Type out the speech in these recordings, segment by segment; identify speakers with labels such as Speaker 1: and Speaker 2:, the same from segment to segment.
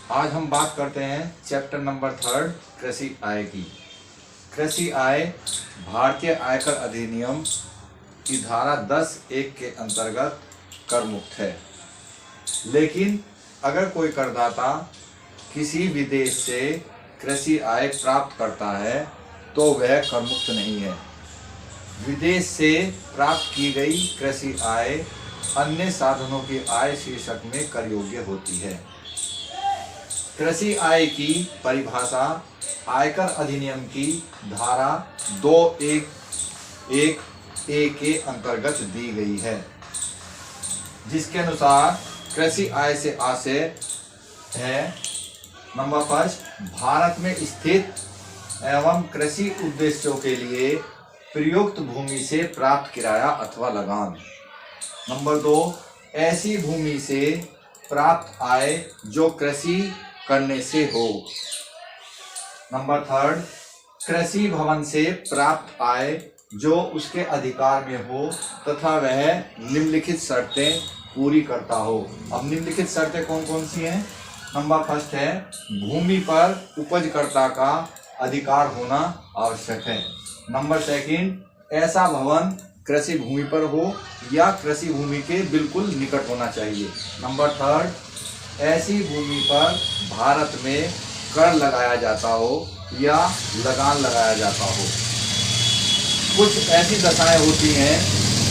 Speaker 1: आज हम बात करते हैं चैप्टर नंबर 3 कृषि आय की। कृषि आय भारतीय आयकर अधिनियम की धारा 10(1) के अंतर्गत कर मुक्त है। लेकिन अगर कोई करदाता किसी विदेश से कृषि आय प्राप्त करता है तो वह कर मुक्त नहीं है। विदेश से प्राप्त की गई कृषि आय अन्य साधनों की आय शीर्षक में कर योग्य होती है। कृषि आय की परिभाषा आयकर अधिनियम की धारा 2(1)(a) के अंतर्गत दी गई है, जिसके अनुसार कृषि आय से आशय है नंबर 1 भारत में स्थित एवं कृषि उद्देश्यों के लिए प्रयुक्त भूमि से प्राप्त किराया अथवा लगान। नंबर 2 ऐसी भूमि से प्राप्त आय जो कृषि करने से हो। नंबर 3 कृषि भवन से प्राप्त आय जो उसके अधिकार में हो तथा वह निम्नलिखित शर्तें पूरी करता हो। अब निम्नलिखित शर्तें कौन कौन सी हैं? नंबर 1 है भूमि पर उपजकर्ता का अधिकार होना आवश्यक है। नंबर 2 ऐसा भवन कृषि भूमि पर हो या कृषि भूमि के बिल्कुल निकट होना चाहिए। नंबर 3 ऐसी भूमि पर भारत में कर लगाया जाता हो या लगान लगाया जाता हो। कुछ ऐसी दशाएं होती हैं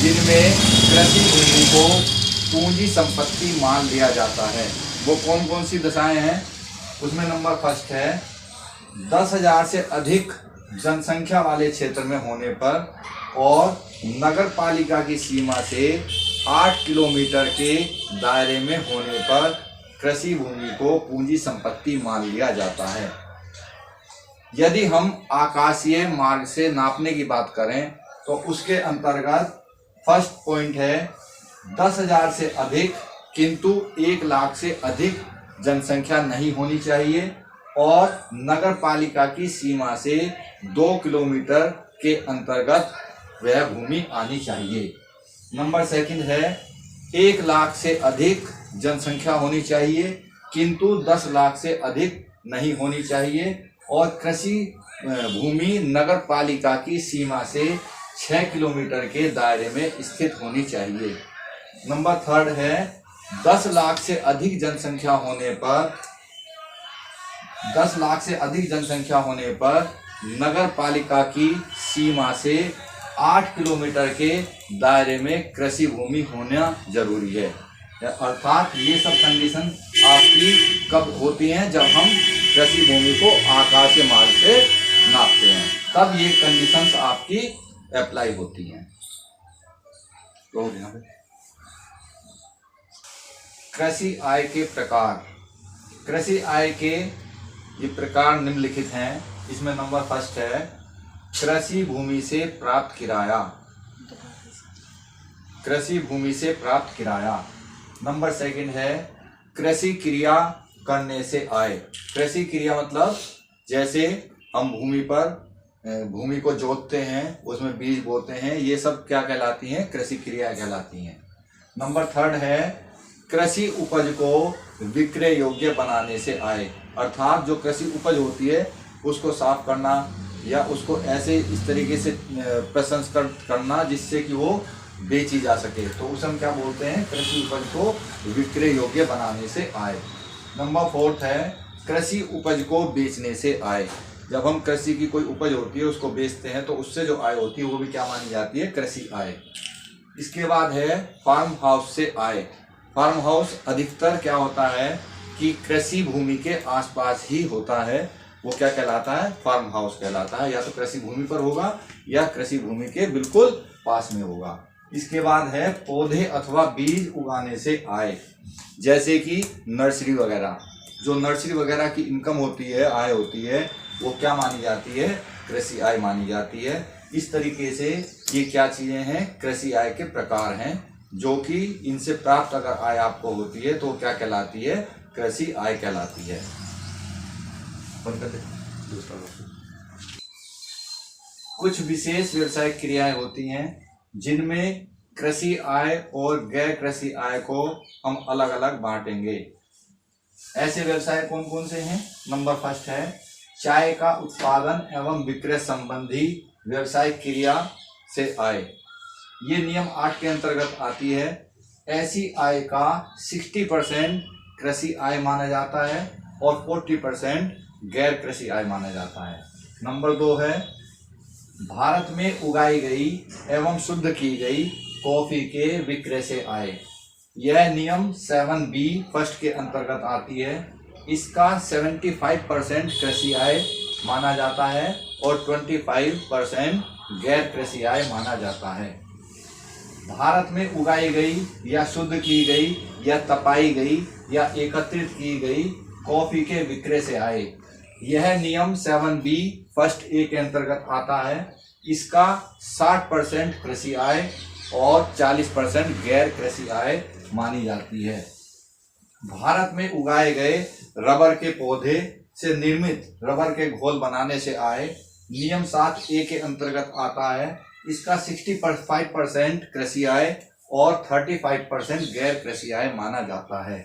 Speaker 1: जिनमें कृषि भूमि को पूंजी संपत्ति मान लिया जाता है। वो कौन कौन सी दशाएं हैं? उसमें नंबर 1 है 10,000 से अधिक जनसंख्या वाले क्षेत्र में होने पर और नगर पालिका की सीमा से 8 किलोमीटर के दायरे में होने पर कृषि भूमि को पूंजी संपत्ति मान लिया जाता है। यदि हम आकाशीय मार्ग से नापने की बात करें तो उसके अंतर्गत फर्स्ट पॉइंट है 10,000 से अधिक किंतु 1 लाख से अधिक जनसंख्या नहीं होनी चाहिए और नगर पालिका की सीमा से 2 किलोमीटर के अंतर्गत वह भूमि आनी चाहिए। नंबर 2 है 1 लाख से अधिक जनसंख्या होनी चाहिए किंतु 10 लाख से अधिक नहीं होनी चाहिए और कृषि भूमि नगर पालिका की सीमा से 6 किलोमीटर के दायरे में स्थित होनी चाहिए। नंबर 3 है 10 लाख से अधिक जनसंख्या होने पर नगर पालिका की सीमा से 8 किलोमीटर के दायरे में कृषि भूमि होना जरूरी है। अर्थात ये सब कंडीशन आपकी कब होती हैं? जब हम कृषि भूमि को आकाशीय मार्ग से नापते हैं, तब ये कंडीशंस आपकी अप्लाई होती हैं। तो कृषि आय के प्रकार। कृषि आय के ये प्रकार निम्नलिखित हैं। इसमें नंबर 1 है कृषि भूमि से प्राप्त किराया। कृषि भूमि से प्राप्त किराया। नंबर 2 है कृषि क्रिया करने से आय। कृषि क्रिया मतलब जैसे हम भूमि को जोतते हैं, उसमें बीज बोते हैं, ये सब क्या कहलाती हैं? कृषि क्रिया कहलाती हैं। नंबर 3 है कृषि उपज को विक्रय योग्य बनाने से आय। अर्थात जो कृषि उपज होती है उसको साफ करना या उसको ऐसे इस तरीके से प्रसंस्करण करना जिससे कि वो बेची जा सके, तो उसे हम क्या बोलते हैं? कृषि उपज को विक्रय योग्य बनाने से आय। नंबर 4 है कृषि उपज को बेचने से आय। जब हम कृषि की कोई उपज होती है उसको बेचते हैं तो उससे जो आय होती है वो भी क्या मानी जाती है? कृषि आय। इसके बाद है फार्म हाउस से आय। फार्म हाउस अधिकतर क्या होता है कि कृषि भूमि के आसपास ही होता है। वो क्या कहलाता है? फार्म हाउस कहलाता है। या तो कृषि भूमि पर होगा या कृषि भूमि के बिल्कुल पास में होगा। इसके बाद है पौधे अथवा बीज उगाने से आय, जैसे कि नर्सरी वगैरह। जो नर्सरी वगैरह की इनकम होती है, आय होती है, वो क्या मानी जाती है? कृषि आय मानी जाती है। इस तरीके से ये क्या चीजें हैं? कृषि आय के प्रकार हैं, जो कि इनसे प्राप्त अगर आय आपको होती है तो क्या कहलाती है? कृषि आय कहलाती है। कुछ विशेष व्यवसायिक क्रियाएं होती हैं जिनमें कृषि आय और गैर कृषि आय को हम अलग अलग बांटेंगे। ऐसे व्यवसाय कौन कौन से हैं? नंबर फर्स्ट है चाय का उत्पादन एवं विक्रय संबंधी व्यवसायिक क्रिया से आय। ये नियम 8 के अंतर्गत आती है। ऐसी आय का 60% कृषि आय माना जाता है और 40% गैर कृषि आय माना जाता है। नंबर 2 है भारत में उगाई गई एवं शुद्ध की गई कॉफी के विक्रय से आय। यह नियम 7B फर्स्ट के अंतर्गत आती है। इसका 75% कृषि आय माना जाता है और 25% गैर कृषि आय माना जाता है। भारत में उगाई गई या शुद्ध की गई या तपाई गई या एकत्रित की गई कॉफी के विक्रय से आय। यह नियम 7B फर्स्ट ए के अंतर्गत आता है। इसका 60% कृषि आय और 40% गैर कृषि आय मानी जाती है। भारत में उगाए गए रबर के पौधे से निर्मित रबर के घोल बनाने से आय नियम 7A के अंतर्गत आता है। इसका 65% कृषि आय और 35% गैर कृषि आय माना जाता है।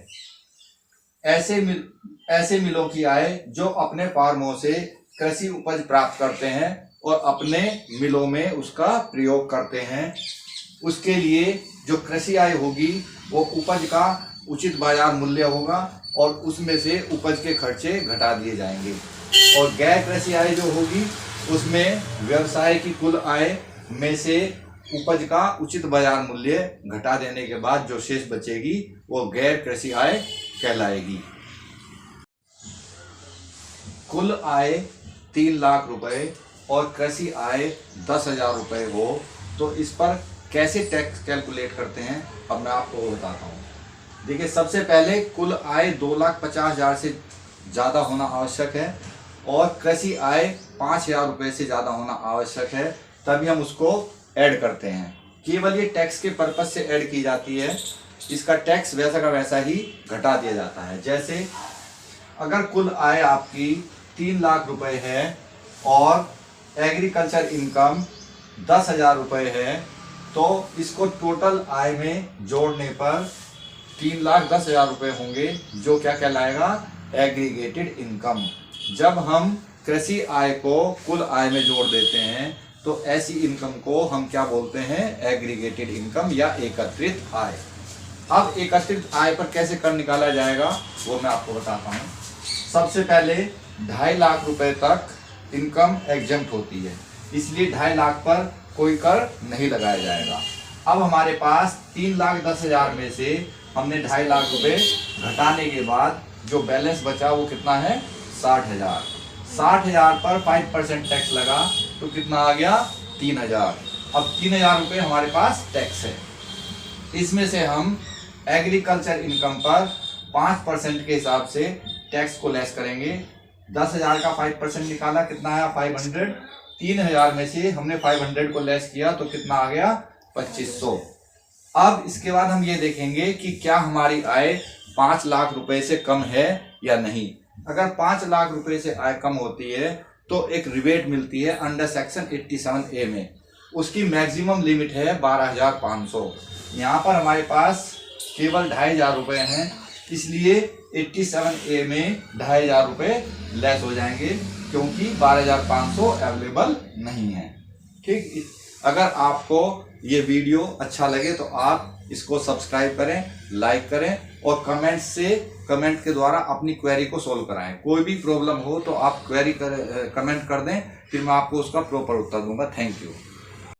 Speaker 1: ऐसे मिलों की आय जो अपने फार्मों से कृषि उपज प्राप्त करते हैं और अपने मिलों में उसका प्रयोग करते हैं, उसके लिए जो कृषि आय होगी वो उपज का उचित बाजार मूल्य होगा और उसमें से उपज के खर्चे घटा दिए जाएंगे। और गैर कृषि आय जो होगी उसमें व्यवसाय की कुल आय में से उपज का उचित बाजार मूल्य घटा देने के बाद जो शेष बचेगी वो गैर कृषि आय कहलाएगी। कुल आय 3 लाख रुपए और कृषि आय 10,000 रुपए हो तो इस पर कैसे टैक्स कैलकुलेट करते हैं अब मैं आपको वो बताता हूँ। देखिए सबसे पहले कुल आय 2,50,000 से ज़्यादा होना आवश्यक है और कृषि आय 5,000 रुपये से ज़्यादा होना आवश्यक है, तभी हम उसको ऐड करते हैं। केवल ये टैक्स के पर्पज से ऐड की जाती है, इसका टैक्स वैसा का वैसा ही घटा दिया जाता है। जैसे अगर कुल आय आपकी 3 लाख रुपए है और एग्रीकल्चर इनकम 10,000 रुपये है तो इसको टोटल आय में जोड़ने पर 3,10,000 रुपये होंगे, जो क्या कहलाएगा? Aggregated income. जब हम कृषि आय को कुल आय में जोड़ देते हैं तो ऐसी इनकम को हम क्या बोलते हैं? एग्रीगेटेड इनकम या एकत्रित आय। अब एकत्रित आय पर कैसे कर निकाला जाएगा वो मैं आपको बताता हूँ। सबसे पहले 2.5 लाख रुपए तक इनकम एग्जम्प्ट होती है, इसलिए 2.5 लाख पर कोई कर नहीं लगाया जाएगा। अब हमारे पास 3,10,000 में से हमने 2.5 लाख रुपए घटाने के बाद जो बैलेंस बचा वो कितना है? 60,000। 60,000 पर 5% टैक्स लगा तो कितना आ गया? 3,000। अब 3,000 रुपये हमारे पास टैक्स है। इसमें से हम एग्रीकल्चर इनकम पर 5% के हिसाब से टैक्स को लेस करेंगे। 10,000 का 5% निकाला, कितना आया? 500। 3,000 में से हमने 500 को लेस किया तो कितना आ गया? 2,500। अब इसके बाद हम ये देखेंगे कि क्या हमारी आय 5 लाख रुपए से कम है या नहीं। अगर 5 लाख रुपए से आय कम होती है तो एक रिबेट मिलती है अंडर सेक्शन 87A में। उसकी मैक्सिमम लिमिट है 12,500। यहाँ पर हमारे पास केवल 2,500 रुपये हैं, इसलिए 87A में 2,500 रुपये लेस हो जाएंगे क्योंकि 12,500 अवेलेबल नहीं है। ठीक, अगर आपको ये वीडियो अच्छा लगे तो आप इसको सब्सक्राइब करें, लाइक करें और कमेंट के द्वारा अपनी क्वेरी को सोल्व कराएं। कोई भी प्रॉब्लम हो तो आप क्वेरी कमेंट कर दें, फिर मैं आपको उसका प्रॉपर उत्तर दूंगा। Thank you.